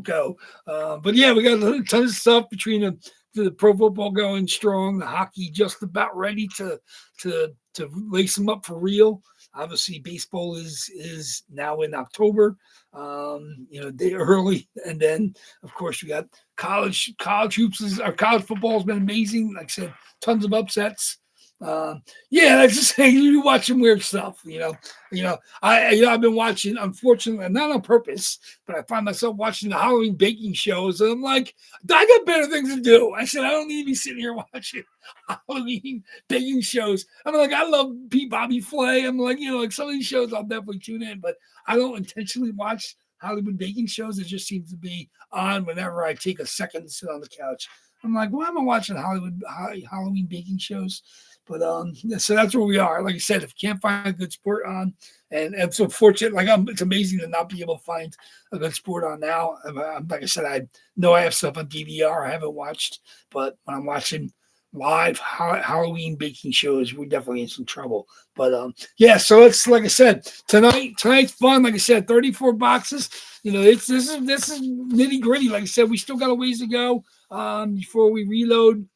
don't go. But yeah, we got a ton of stuff between the pro football going strong, the hockey just about ready to lace them up for real. Obviously, baseball is now in October, day early, and then of course we got college hoops. Our college football has been amazing. Like I said, tons of upsets. Yeah, that's just saying you watch some weird stuff. I've been watching, unfortunately, not on purpose, but I find myself watching the Halloween baking shows, and I'm like, I got better things to do. I said I don't need to be sitting here watching Halloween baking shows. I'm like, I love Pete Bobby Flay. I'm like, like some of these shows I'll definitely tune in, but I don't intentionally watch Hollywood baking shows. It just seems to be on whenever I take a second to sit on the couch. I'm like, why am I watching Halloween baking shows? But so that's where we are. Like I said, if you can't find a good sport on, and I'm so fortunate, it's amazing to not be able to find a good sport on now. Like I said, I know I have stuff on DVR I haven't watched, but when I'm watching live Halloween baking shows, we're definitely in some trouble. But yeah, so it's like I said, tonight's fun. Like I said, 34 boxes. This is nitty gritty. Like I said, we still got a ways to go before we reload.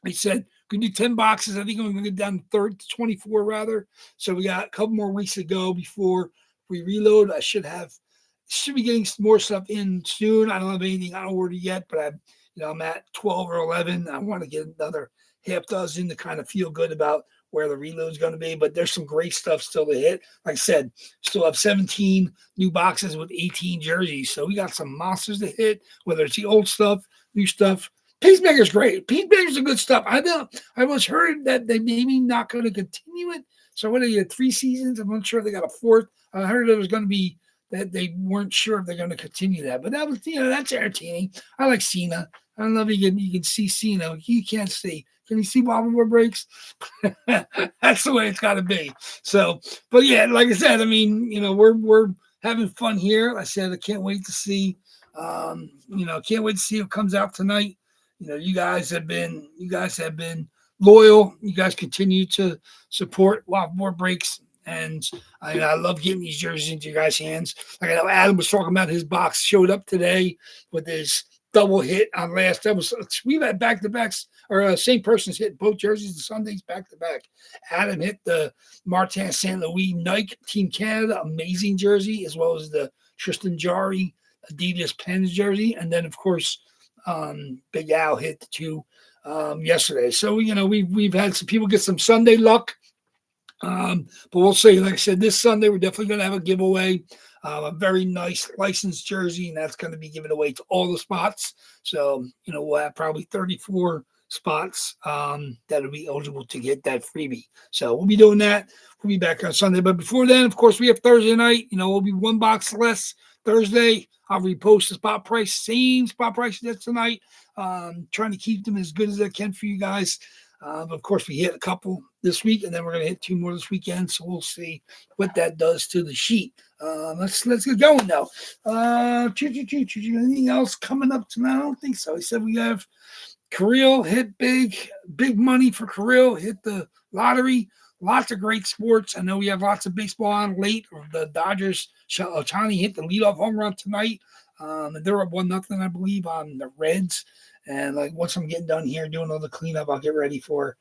I said we can do 10 boxes. I think I'm going to get down to 24 rather. So we got a couple more weeks to go before we reload. I should be getting some more stuff in soon. I don't have anything on order yet, but I'm at 12 or 11. I want to get another half dozen to kind of feel good about where the reload is going to be. But there's some great stuff still to hit. Like I said, still have 17 new boxes with 18 jerseys. So we got some monsters to hit, whether it's the old stuff, new stuff. Peacemaker's great. Peacemaker's a good stuff. I was heard that they maybe not going to continue it. So what are you, 3 seasons? I'm not sure if they got a 4th. I heard it was going to be that they weren't sure if they're going to continue that. But that was, that's entertaining. I like Cena. I don't know if you can see Cena. You can't see. Can you see WAFFLEBOARD breaks? That's the way it's got to be. So, but yeah, like I said, we're having fun here. I said I can't wait to see. Can't wait to see what comes out tonight. You guys have been loyal. You guys continue to support WAFFLEBOARD breaks. And I love getting these jerseys into your guys' hands. Like I know Adam was talking about, his box showed up today with his double hit on last. We've had back-to-backs, or same person's hit both jerseys the Sundays back-to-back. Adam hit the Martin St. Louis Nike Team Canada amazing jersey, as well as the Tristan Jarry Adidas Pens jersey. And then, of course, Big Al hit the 2 yesterday. So, we've had some people get some Sunday luck. But we'll see. Like I said, this Sunday, we're definitely going to have a giveaway, a very nice licensed jersey, and that's going to be given away to all the spots. So, we'll have probably 34 spots that'll be eligible to get that freebie. So we'll be doing that. We'll be back on Sunday. But before then, of course, we have Thursday night. We'll be 1 box less Thursday. I'll repost the spot price, same spot price as tonight. Trying to keep them as good as I can for you guys. Of course, we hit a couple this week, and then we're going to hit 2 more this weekend. So we'll see what that does to the sheet. Let's get going now. Anything else coming up tonight? I don't think so. He said we have Kirill hit big money for Kirill. Hit the lottery. Lots of great sports. I know we have lots of baseball on late. The Dodgers, Ohtani hit the leadoff home run tonight. And they're up 1-0, I believe, on the Reds. And once I'm getting done here doing all the cleanup, I'll get ready for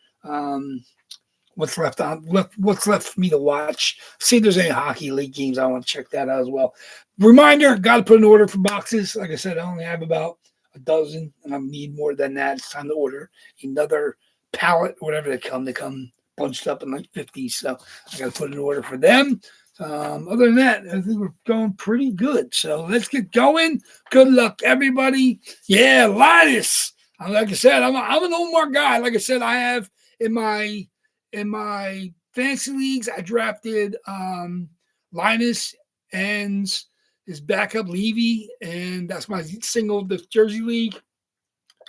what's left for me to watch. See if there's any hockey league games. I want to check that out as well. Reminder, got to put an order for boxes. Like I said, I only have about a dozen, and I need more than that. It's time to order another pallet, whatever they come. They come bunched up in 50. So I got to put an order for them. Other than that, I think we're going pretty good. So let's get going. Good luck, everybody. Yeah, Linus. Like I said, I'm an Omar guy. Like I said, I have in my fantasy leagues, I drafted Linus and his backup Levy, and that's my the Jersey league.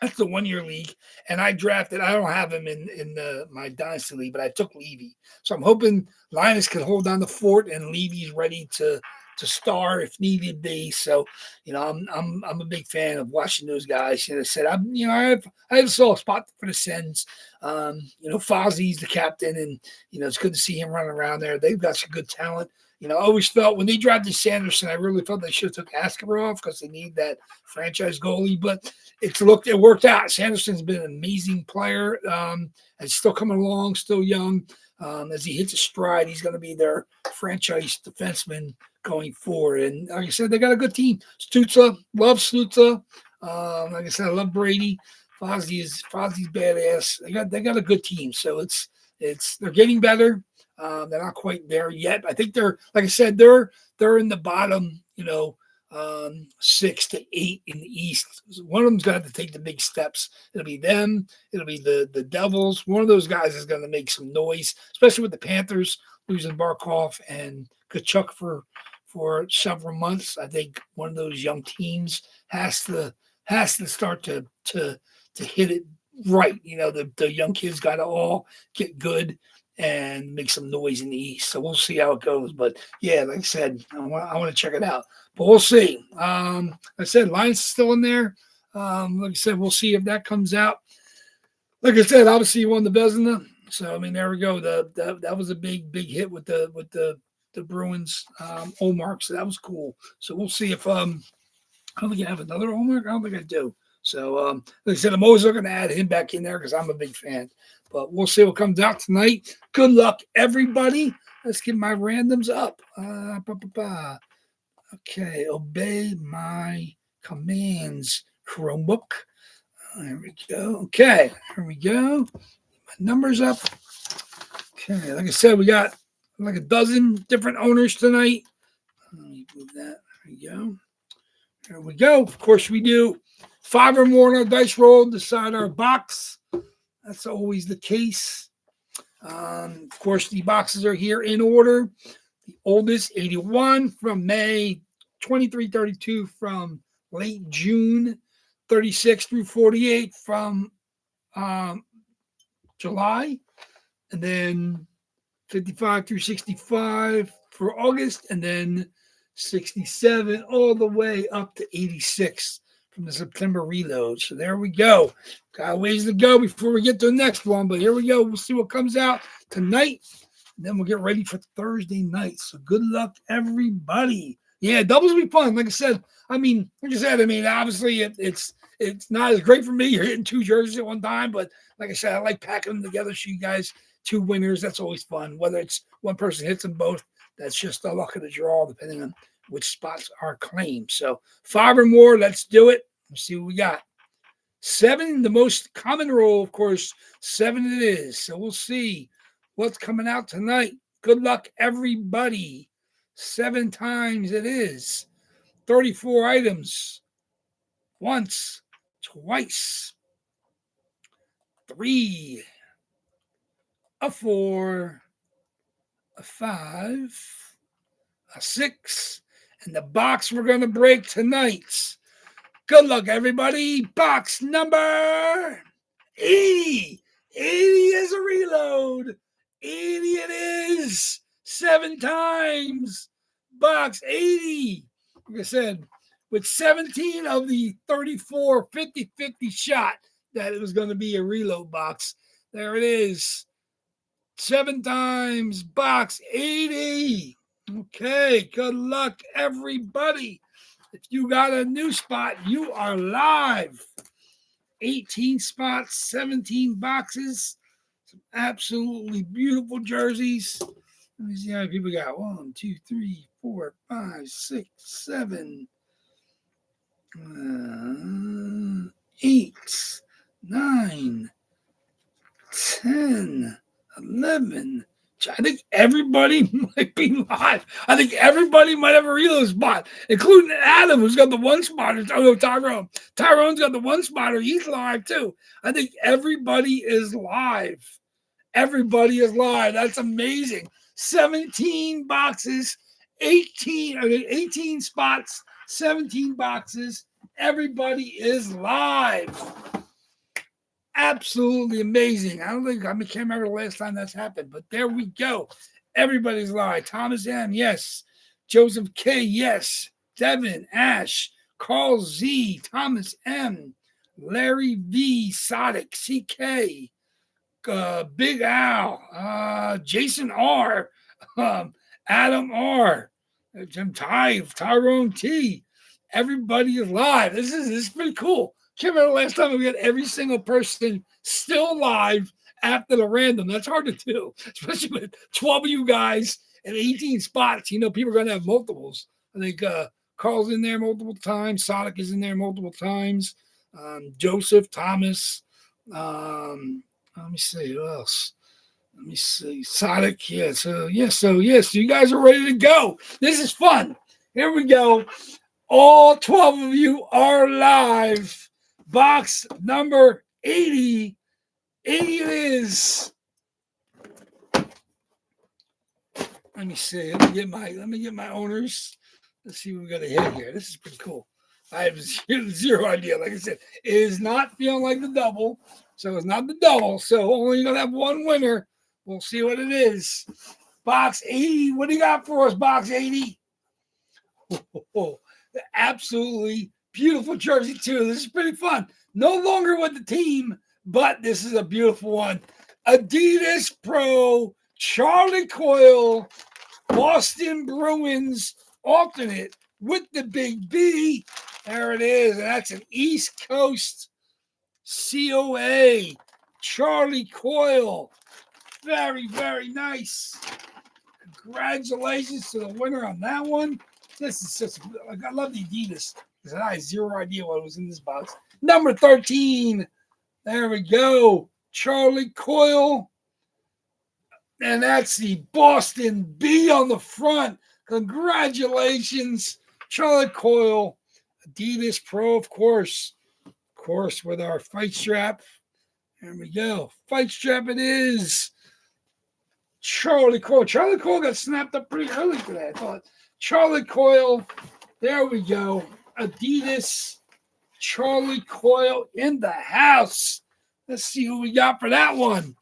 That's the 1-year league, and I don't have him in my dynasty league, but I took Levy. So I'm hoping Linus can hold down the fort, and Levy's ready to star if needed be. So, I'm a big fan of watching those guys. I said, I have a soft spot for the Sens. Fozzie's the captain, and it's good to see him running around there. They've got some good talent. I always felt when they drafted Sanderson, I really felt they should have took Askarov because they need that franchise goalie. But it worked out. Sanderson's been an amazing player. And still coming along, still young. As he hits a stride, he's going to be their franchise defenseman going forward. And like I said, they got a good team. Stutza, love Stutza. Like I said, I love Brady. Fozzie's badass. They got a good team. So they're getting better. They're not quite there yet. I think they're, like I said, they're in the bottom, 6 to 8 in the East. One of them's going to have to take the big steps. It'll be them. It'll be the Devils. One of those guys is going to make some noise, especially with the Panthers losing Barkov and Kachuk for several months. I think one of those young teams has to start to hit it right. The young kids got to all get good and make some noise in the East. So we'll see how it goes. But yeah, like I said, I want to check it out. But we'll see. Like I said, Lions still in there. Like I said, we'll see if that comes out. Like I said, obviously you won the Vezina. So I mean, there we go. That was a big hit with the Bruins Olmark. So that was cool. So we'll see if I don't think I have another Olmark. I don't think I do. So like I said, I'm always looking to add him back in there because I'm a big fan. But we'll see what comes out tonight. Good luck, everybody. Let's get my randoms up. Okay, obey my commands, Chromebook. There we go. Okay, here we go. My numbers up. Okay, like I said, we got like a dozen different owners tonight. Let me move that. There we go. There we go. Of course, we do 5 or more on our dice roll decide our box. That's always the case. Of course, the boxes are here in order. The oldest, 81 from May, 2332 from late June, 36 through 48 from July, and then 55 through 65 for August, and then 67 all the way up to 86 from the September reload. So there we go. Got a ways to go before we get to the next one, but here we go. We'll see what comes out tonight, and then we'll get ready for Thursday night. So good luck, everybody. Yeah, doubles will be fun. Like I said, obviously it's not as great for me. You're hitting 2 jerseys at one time, but like I said, I like packing them together so you guys 2 winners. That's always fun. Whether it's one person hits them both, that's just the luck of the draw, depending on which spots are claimed. So 5 or more, let's do it. Let's see what we got. 7, the most common roll, of course, 7 it is. So we'll see what's coming out tonight. Good luck, everybody. 7 times it is. 34 items. Once, twice. 3, a 4, a 5, a 6, and the box we're going to break tonight. Good luck, everybody. Box number 80. 80 is a reload. 80 it is. 7 times. Box 80. Like I said, with 17 of the 34 50-50 shot that it was going to be a reload box. There it is. 7 times. Box 80. Okay, good luck, everybody. If you got a new spot, you are live. 18 spots, 17 boxes, some absolutely beautiful jerseys. Let me see how many people got. 1, 2, 3, 4, 5, 6, 7, 8, 9, 10, 11. I think everybody might be live. I think everybody might have a reload spot, including Adam, who's got the 1 spotter. Oh, no, Tyrone. Tyrone's got the 1 spotter. He's live, too. I think everybody is live. Everybody is live. That's amazing. 17 boxes, 18 spots, 17 boxes. Everybody is live. Absolutely amazing. I can't remember the last time that's happened, but there we go. Everybody's live. Thomas M, yes. Joseph K, yes. Devin, Ash, Carl Z, Thomas M, Larry V, Sodic, CK, Big Al, Jason R, Adam R, Jim Tyrone T. Everybody is live. This is pretty cool. Can't remember the last time we had every single person still live after the random. That's hard to do, especially with 12 of you guys and 18 spots. You know, people are going to have multiples. I think Carl's in there multiple times. Sonic is in there multiple times. Joseph, Thomas. Let me see who else. Let me see. Sonic. Yeah. So you guys are ready to go. This is fun. Here we go. All 12 of you are live. Box number 80. 80 it is. Let me see. Let me get my owners. Let's see what we got to hit here. This is pretty cool. I have zero idea. Like I said, it is not feeling like the double. So it's not the double. So only going to have one winner. We'll see what it is. Box 80. What do you got for us, box 80? Oh, absolutely beautiful jersey, too. This is pretty fun. No longer with the team, but this is a beautiful one. Adidas Pro Charlie Coyle Boston Bruins alternate with the big B. There it is. And that's an East Coast COA. Charlie Coyle. Very, very nice. Congratulations to the winner on that one. This is just, I love the Adidas because I had zero idea what was in this box. Number 13. There we go. Charlie Coyle. And that's the Boston B on the front. Congratulations, Charlie Coyle. Adidas Pro, of course. Of course, with our fight strap. There we go. Fight strap it is. Charlie Coyle. Charlie Coyle got snapped up pretty early today, I thought. Charlie Coyle. There we go. Adidas. Charlie Coyle in the house. Let's see who we got for that one.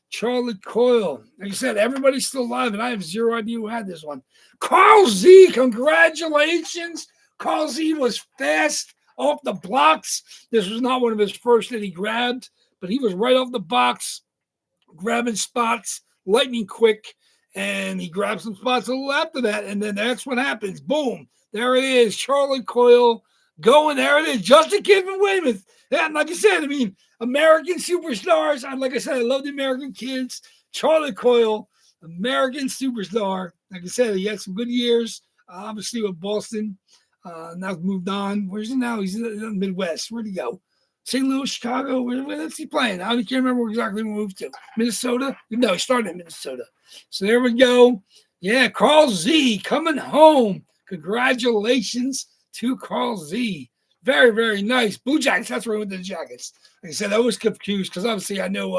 Charlie Coyle. Like I said, everybody's still alive, and I have zero idea who had this one. Carl Z, congratulations. Carl Z was fast off the blocks. This was not one of his first that he grabbed, but he was right off the box, grabbing spots, lightning quick, and he grabbed some spots a little after that, and then that's what happens. Boom. There it is. Charlie Coyle going. There it is. Just a kid from Weymouth. And like I said, I mean, American superstars. Like I said, I love the American kids. Charlie Coyle, American superstar. Like I said, he had some good years, obviously with Boston. Now moved on. Where's he now? He's in the Midwest. Where'd he go? St. Louis, Chicago. Where's he playing? I can't remember exactly where he moved to. Minnesota? No, he started in Minnesota. So there we go. Yeah, Carl Z coming home. Congratulations to Carl Z. Very, very nice. Blue Jackets. That's where I went to the Jackets. Like I said, I was confused because obviously I know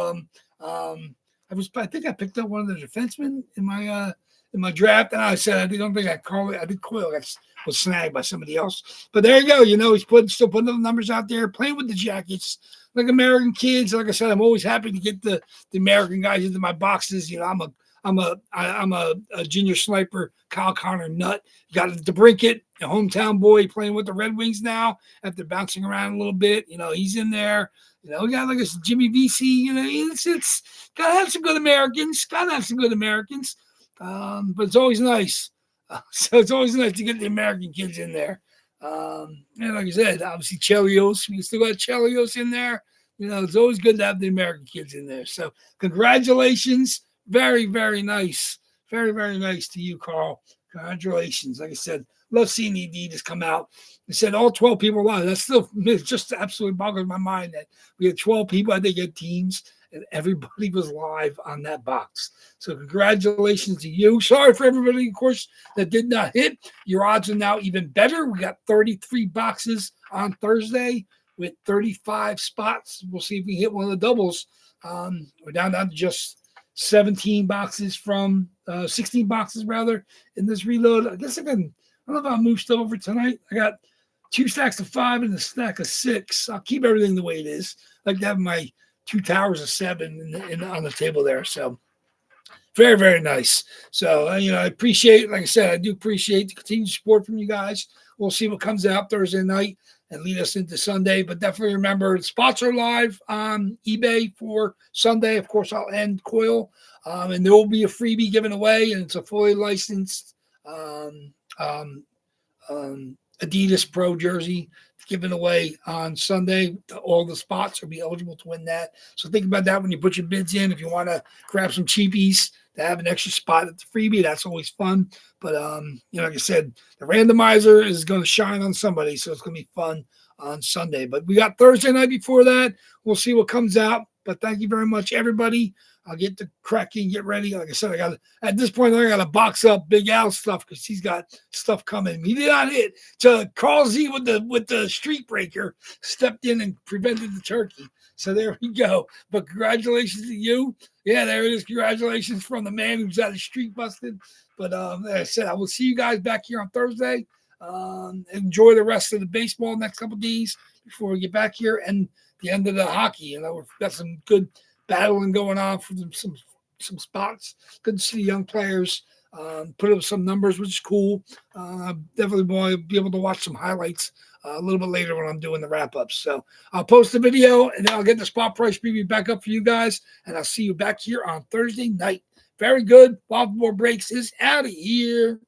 I think I picked up one of the defensemen in my draft, and I said I don't think I called it. I did Coyle. That was snagged by somebody else. But there you go. You know, he's still putting the numbers out there, playing with the Jackets, like American kids. Like I said, I'm always happy to get the American guys into my boxes. You know, I'm a junior sniper, Kyle Connor nut. You got DeBrincat, a hometown boy, playing with the Red Wings now after bouncing around a little bit. You know, he's in there. You know, we got like a Jimmy VC. You know, it's got to have some good Americans. Got to have some good Americans. But it's always nice. So it's always nice to get the American kids in there. And like I said, obviously Chelios. We still got Chelios in there. You know, it's always good to have the American kids in there. So congratulations. Very, very nice. Very, very nice to you, Carl. Congratulations. Like I said, love seeing the Adidas come out. I said all 12 people live. That's still just absolutely boggles my mind that we had 12 people. I think had teams, and everybody was live on that box. So congratulations to you. Sorry for everybody, of course, that did not hit. Your odds are now even better. We got 33 boxes on Thursday with 35 spots. We'll see if we hit one of the doubles. We're down to just 17 boxes from 16 boxes rather in this reload. I guess I don't know if I'll move stuff over tonight. I got 2 stacks of 5 and a stack of 6. I'll keep everything the way it is. I like to have my 2 towers of 7 on the table there. So very, very nice. So, I appreciate, like I said, I do appreciate the continued support from you guys. We'll see what comes out Thursday night. and lead us into Sunday. But definitely remember, spots are live on eBay for Sunday. Of course, I'll end Coil, and there will be a freebie given away, and it's a fully licensed Adidas Pro jersey given away on Sunday. All the spots will be eligible to win that. So think about that when you put your bids in. If you want to grab some cheapies to have an extra spot at the freebie, that's always fun. But like I said, the randomizer is going to shine on somebody, so it's going to be fun on Sunday. But we got Thursday night before that. We'll see what comes out. But thank you very much, everybody. I'll get to cracking, get ready. Like I said, at this point, I got to box up Big Al's stuff because he's got stuff coming. He did not hit to Carl Z with the street breaker, stepped in and prevented the turkey. So there we go. But congratulations to you. Yeah, there it is. Congratulations from the man who's got his street busted. But like I said, I will see you guys back here on Thursday. Enjoy the rest of the baseball next couple of days before we get back here and the end of the hockey. We've got some good battling going on for some spots. Good to see the young players put up some numbers, which is cool. Definitely want to be able to watch some highlights a little bit later when I'm doing the wrap-ups. So I'll post the video, and then I'll get the spot price preview back up for you guys, and I'll see you back here on Thursday night. Very good. WAFFLEBOARD Breaks is out of here.